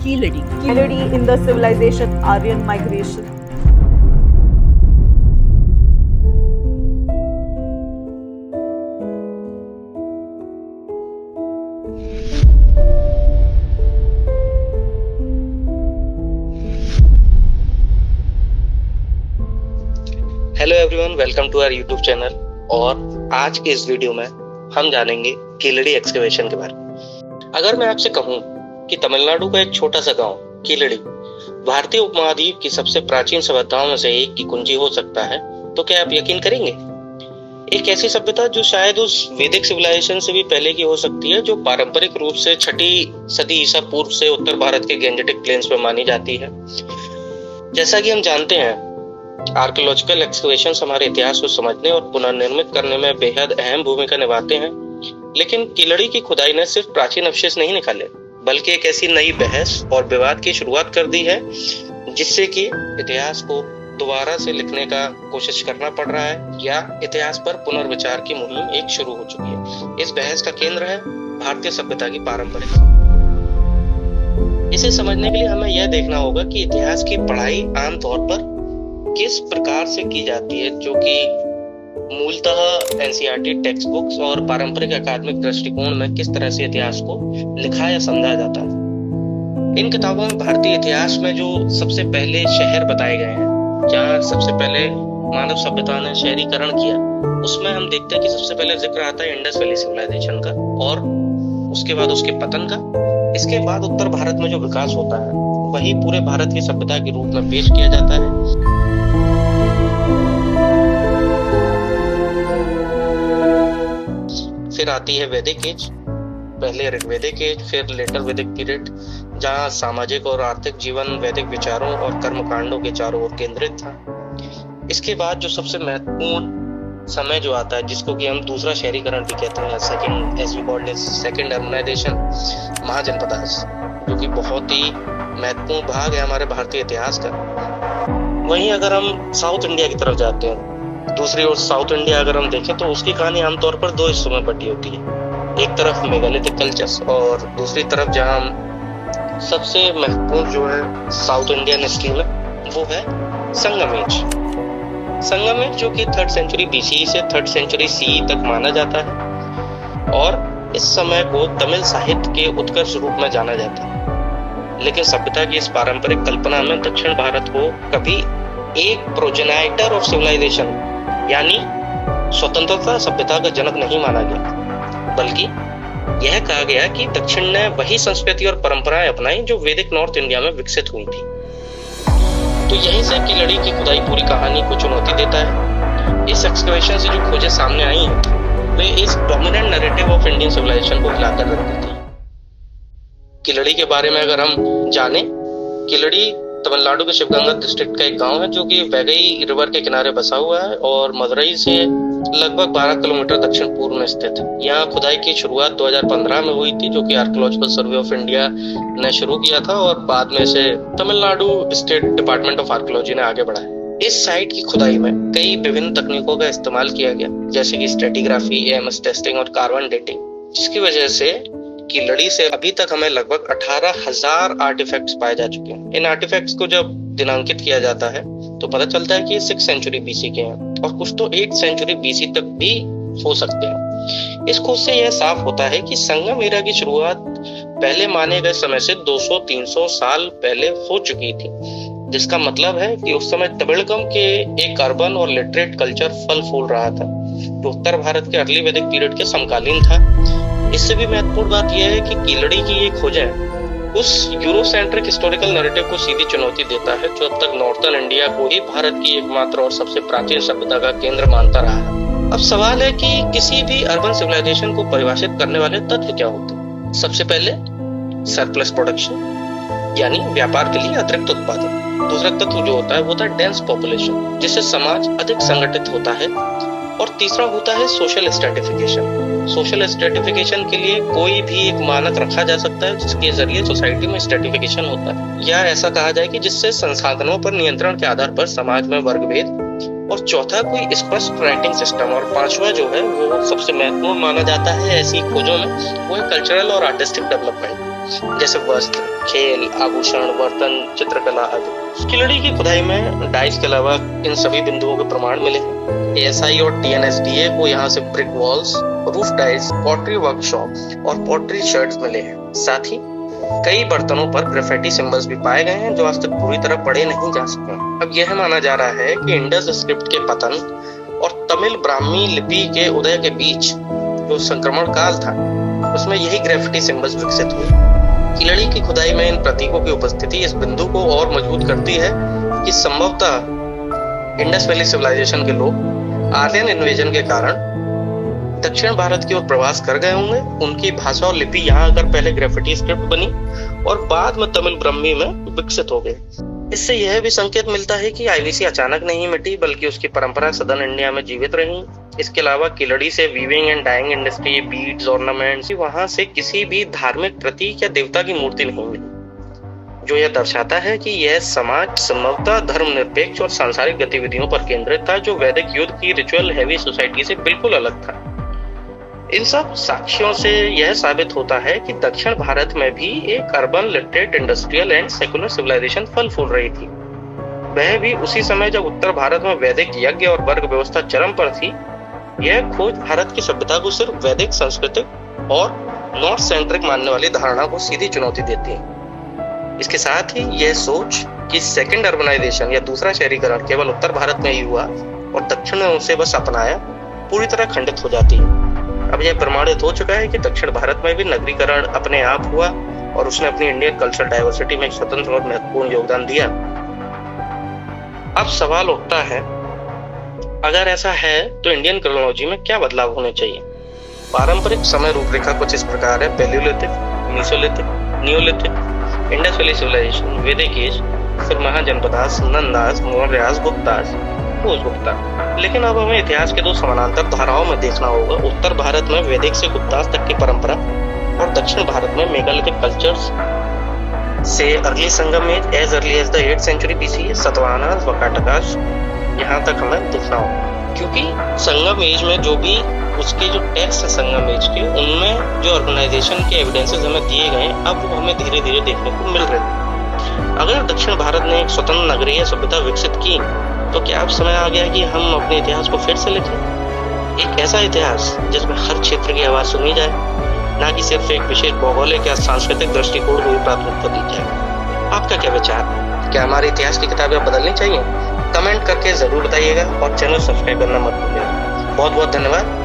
कीलड़ी Keeladi in the civilization Aryan migration. Hello everyone, welcome to our YouTube channel. और आज के इस वीडियो में हम जानेंगे कीलड़ी एक्सकवेशन के बारे में। अगर मैं आपसे कहूं कि तमिलनाडु का एक छोटा सा गांव कीलड़ी भारतीय उपमहाद्वीप की सबसे प्राचीन सभ्यताओं में से एक की कुंजी हो सकता है, तो क्या आप यकीन करेंगे? एक ऐसी सभ्यता जो शायद उस वैदिक सिविलाइजेशन से भी पहले की हो सकती है, जो पारंपरिक रूप से 6ठी सदी ईसा पूर्व से उत्तर भारत के गैंजेटिक प्लेन्स में मानी जाती है। जैसा कि हम जानते हैं, आर्कियोलॉजिकल एक्सकवेशंस हमारे इतिहास को समझने और पुनर्निर्मित करने में बेहद अहम भूमिका निभाते हैं। लेकिन कीलड़ी की खुदाई ने सिर्फ प्राचीन अवशेष नहीं निकाले, बल्कि एक ऐसी नई बहस और विवाद की शुरुआत कर दी है, जिससे कि इतिहास को दोबारा से लिखने का कोशिश करना पड़ रहा है, या इतिहास पर पुनर्विचार की मुहिम एक शुरू हो चुकी है। इस बहस का केंद्र है भारतीय सभ्यता की पारंपरिक। इसे समझने के लिए हमें यह देखना होगा कि इतिहास की पढ़ाई आमतौर पर किस प्रकार से की जाती है, जो कि मूलतः एनसीईआरटी टेक्स्ट बुक्स और पारंपरिक अकादमिक दृष्टिकोण में किस तरह से इतिहास को लिखा या समझा जाता है। इन किताबों में भारतीय इतिहास में जो सबसे पहले शहर बताए गए हैं, जहाँ सबसे पहले मानव सभ्यता ने शहरीकरण किया, उसमें हम देखते हैं कि सबसे पहले जिक्र आता है इंडस वैली सिविलाइजेशन का, और उसके बाद उसके पतन का। इसके बाद उत्तर भारत में जो विकास होता है, वही पूरे भारत की सभ्यता के रूप में पेश किया जाता है। फिर आती है वैदिक एज, पहले ऋग्वैदिक एज, फिर लेटर वैदिक पीरियड, जहाँ सामाजिक और आर्थिक जीवन वैदिक विचारों और कर्मकांडों के चारों ओर केंद्रित था। इसके बाद जो सबसे महत्वपूर्ण समय जो आता है, जिसको कि हम दूसरा शहरीकरण भी कहते हैं, सेकंड अर्बनाइजेशन, महाजनपदास, जो कि बहुत ही महत्वपूर्ण भाग है हमारे भारतीय इतिहास का। वहीं अगर हम साउथ इंडिया की तरफ जाते हैं, दूसरी ओर साउथ इंडिया अगर हम देखें, तो उसकी कहानी आमतौर पर दो हिस्सों में बटी होती है। एक तरफ मेगालिथिक कल्चर्स, और दूसरी तरफ जहां सबसे महत्वपूर्ण जो है साउथ इंडियन हिस्ट्री में, वो है संगम एज। संगम एज जो कि 3rd सेंचुरी बीसी से 3rd सेंचुरी सी तक माना जाता है, और इस समय को तमिल साहित्य के उत्कर्ष रूप में जाना जाता है। लेकिन सभ्यता की इस पारंपरिक कल्पना में दक्षिण भारत को कभी एक प्रोजेनाइटर ऑफ सिविलाइजेशन, यानी स्वतंत्रता सभ्यता का जनक नहीं माना गया, बल्कि यह कहा गया कि दक्षिण ने वही संस्कृति और परंपराएं अपनाई जो वैदिक नॉर्थ इंडिया में विकसित हुई थी। तो यहीं से कीलड़ी की खुदाई पूरी कहानी को चुनौती देता है। इस एक्सकवेशन से जो खोजें सामने आई हैं, वे इस dominant narrative of Indian civilisation को हिलाकर रख देती हैं। कीलड़ी के बारे में अगर हम जाने, कीलड़ी तमिलनाडु के शिवगंगा डिस्ट्रिक्ट का एक गांव है, जो कि वैगई रिवर के किनारे बसा हुआ है और मदुरई से लगभग 12 किलोमीटर दक्षिण पूर्व में स्थित है। यहाँ खुदाई की शुरुआत 2015 में हुई थी, जो कि आर्कियोलॉजिकल सर्वे ऑफ इंडिया ने शुरू किया था, और बाद में से Tamil Nadu state department of archaeology ने आगे बढ़ाया। इस साइट की खुदाई में कई विभिन्न तकनीकों का इस्तेमाल किया गया, जैसे कि स्ट्रेटिग्राफी, एएमएस टेस्टिंग और कार्बन डेटिंग, जिसकी वजह से कीलड़ी से अभी तक हमें लगभग 18,000 आर्टिफैक्ट्स पाए जा चुके हैं। इन आर्टिफैक्ट्स को जब दिनांकित किया जाता है, तो पता चलता है कि ये 6th सेंचुरी बीसी के हैं, और कुछ तो 8th सेंचुरी बीसी तक भी हो सकते हैं। इस खोज से यह साफ होता है कि संगम एरा की शुरुआत पहले माने गए समय से 200-300 साल पहले हो चुकी थी, जिसका मतलब है कि उस समय तमिलकम के एक अर्बन और लिटरेट कल्चर फल फूल रहा था, जो उत्तर भारत के अर्ली वैदिक पीरियड के समकालीन था। इससे भी महत्वपूर्ण बात यह है कि कीलड़ी की ये खोजें उस यूरोसेंट्रिक हिस्टोरिकल नैरेटिव को सीधी चुनौती देता है, जो अब तक नॉर्थर्न इंडिया को ही भारत की एकमात्र और सबसे प्राचीन सभ्यता का केंद्र मानता रहा है। अब सवाल है कि किसी भी अर्बन सिविलाइजेशन को परिभाषित करने वाले तत्व क्या होते हैं? सबसे पहले सरप्लस प्रोडक्शन, यानी व्यापार के लिए अतिरिक्त उत्पादन। दूसरा तत्व जो होता है वो होता है डेंस पॉपुलेशन, जिससे समाज अधिक संगठित होता है। और तीसरा होता है सोशल स्ट्रेटिफिकेशन। सोशल स्ट्रेटिफिकेशन के लिए कोई भी एक मानक रखा जा सकता है, जिसके जरिए सोसाइटी में स्ट्रेटिफिकेशन होता है, या ऐसा कहा जाए कि जिससे संसाधनों पर नियंत्रण के आधार पर समाज में वर्गभेद। और चौथा कोई स्पष्ट रैंकिंग सिस्टम। और पांचवा जो है वो सबसे महत्वपूर्ण माना जाता है ऐसी खोजों में, वो है कल्चरल और आर्टिस्टिक डेवलपमेंट। जैसे वस्त्र, खेल, आभूषण, बर्तन, चित्रकला आदि। किलड़ी की खुदाई में डाइस के अलावा इन सभी बिंदुओं के प्रमाण मिले हैं। एएसआई और टीएनएसडीए को यहाँ से brick walls, roof tiles, pottery workshop और पॉटरी शर्ट्स मिले हैं। साथ ही कई बर्तनों पर ग्राफिटी सिंबल्स भी पाए गए हैं जो आज तक पूरी तरह पढ़े नहीं जा सके। अब यह माना जा रहा है कि इंडस स्क्रिप्ट के पतन और तमिल ब्राह्मी लिपि के उदय के बीच जो संक्रमण काल था उसमें यही ग्राफिटी सिंबल्स विकसित हुए। किलड़ी की खुदाई में इन प्रतीकों की उपस्थिति इस बिंदु को और मजबूत करती है कि संभवतः इंडस वैली सिविलाइजेशन के लोग आर्यन इन्वेजन के कारण दक्षिण भारत की ओर प्रवास कर गए होंगे। उनकी भाषा और लिपि यहाँ आकर पहले ग्राफिटी स्क्रिप्ट बनी और बाद में तमिल ब्राह्मी में विकसित हो गए। इससे यह भी संकेत मिलता है कि आईवीसी अचानक नहीं मिटी बल्कि उसकी परंपरा सदर्न इंडिया में जीवित रही। इसके अलावा किलड़ी से weaving and dyeing industry, beads, ornaments, वहां से किसी भी धार्मिक प्रतीक या देवता की मूर्ति नहीं मिली, जो यह दर्शाता है कि यह समाज संभवतः धर्मनिरपेक्ष और सांसारिक गतिविधियों पर केंद्रित था, जो वैदिक युद्ध की रिचुअल हैवी सोसाइटी से बिल्कुल अलग था। इन सब साक्ष्यों से यह साबित होता है कि दक्षिण भारत में भी एक urban, literate, industrial and secular civilisation फल फूल रही थी। वह भी उसी समय जब उत्तर भारत में वैदिक यज्ञ और वर्ग व्यवस्था चरम पर थी। यह खोज भारत की सभ्यता को सिर्फ वैदिक, सांस्कृतिक और नॉर्थ सेंट्रिक मानने वाली धारणा को सीधी चुनौती देती है। इसके साथ ही यह सोच कि सेकंड अर्बनाइजेशन या दूसरा शहरीकरण केवल उत्तर भारत में ही हुआ और दक्षिण ने उसे बस अपनाया, पूरी तरह खंडित हो जाती है। अब यह प्रमाणित हो चुका है कि दक्षिण भारत में भी नगरीकरण अपने आप हुआ और उसने अपनी इंडियन कल्चरल डाइवर्सिटी में एक स्वतंत्र और महत्वपूर्ण योगदान दिया। अब सवाल उठता है, अगर ऐसा है तो इंडियन क्रोनोलॉजी में क्या बदलाव होने चाहिए? पारंपरिक समय रूपरेखा कुछ इस प्रकार है: palaeolithic, mesolithic, neolithic, Indus valley civilisation, वैदिक एज, फिर महाजनपदास, नंदास, मौर्यास, गुप्तास, गुप्ता। लेकिन अब हमें इतिहास के दो समानांतर धाराओं में देखना होगा। उत्तर भारत में वैदिक से गुप्तास तक की परंपरा और दक्षिण भारत में मेगालिथिक कल्चर्स से early Sangam age, age early age the 8th century BC, Satavahanas, Vakatakas, यहाँ तक हमें देखना होगा। क्योंकि संगम एज में जो भी उसके जो टेक्स्ट है संगम एज के, उनमें जो ऑर्गेनाइजेशन के एविडेंसेस हमें दिए गए अब वो हमें धीरे धीरे देखने को मिल रहे हैं। अगर दक्षिण भारत ने एक स्वतंत्र नगरीय सभ्यता विकसित की तो क्या अब समय आ गया कि हम अपने इतिहास को फिर से लिखें? एक ऐसा इतिहास जिसमें हर क्षेत्र की आवाज सुनी जाए, ना कि सिर्फ एक विशेष भौगोलिक या सांस्कृतिक दृष्टिकोण को ही प्राथमिकता दी जाए। आपका क्या विचार? क्या हमारे इतिहास की किताबें बदलनी चाहिए? कमेंट करके जरूर बताइएगा और चैनल सब्सक्राइब करना मत भूलिएगा। बहुत बहुत धन्यवाद।